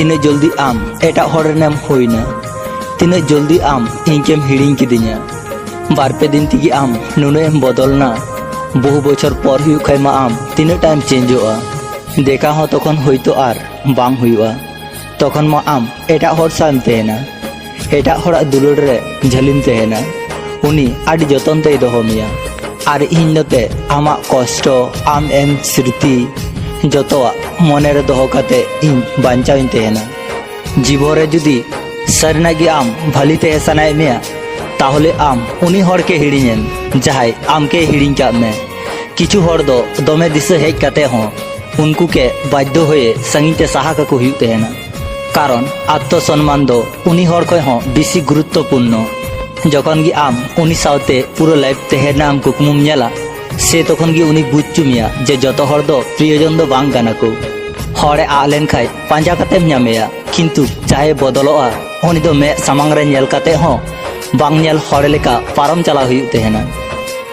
तीना जल्दी आम एटा हॉरेनेम होइना तीना जल्दी आम इंकेम हिड़िंग किदिया बारपे दिन तिगी आम नुनेम बदलना बहु बछर पर हुई खाइमा आम तीना टाइम चेंजोआ देखा हो तखन होइतो आर बांग हुआ तखन मा आम एटा हर सान तेना एटा हरा दुलड़ रे झलिन तेना उनी आडि जतन ते दोहो मिया आर इन नते आमा कष्ट आम एम स्मृति जतवा मने रे दोहो काते इन बांचाइन तेना जीवरे जुदी सरनागी आम भाली ते सनाय मिया ताहले आम उनी हर के हिड़िंयेन जहाय आम के हिड़िंग का में किछु हर दो दमे दिसे हेज काते हो उनको के बाध्य होए संगीन ते साहा का को हुई तेना कारण आत्मसम्मान दो उनी हर खय हो बेसी गुरुत्वपूर्ण जखन गी आम उनी सावते पूरा लाइफ तेहेना आम कुकमुम नेला से तखन गी उनी बुझचुमिया जे जतो हर दो प्रियजन दो बांग गाना को हरे आलेन खाय पांजा कातेम न्यामेया किंतु चाहे बदलोआ उनी दो मे सामांग रे नेल काते हो बांग नेल हर लेका पारम चला हुई तेहेना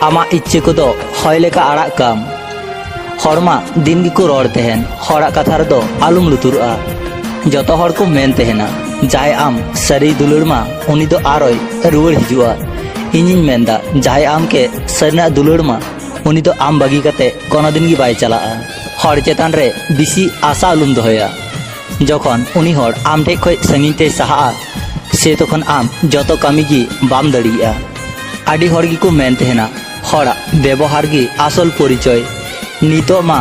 आमा इच्छे को दो हय लेका आड़ा काम हरमा दिन गी को रोड़ तेहेन हरा कथा रे दो आलुम लुतुरआ जतो हर को मेन तेहेना जाय आम सरी दुलुर मा उनी दो आरोय रुवर हिजुआ इनिन मेंदा जाय आम के सरना दुलुर मा उनी दो आम बागी काते कोनो दिन गी बाय चला हर चेतान रे बिसी आशा आलुम दोया जखन उनी हर आम ठे खय संगीन ते साहा से तखन आम जतो कामी गी बाम दड़िया आडि हर गी को मेन तेहेना हरा व्यवहार गी आसल परिचय नितो मा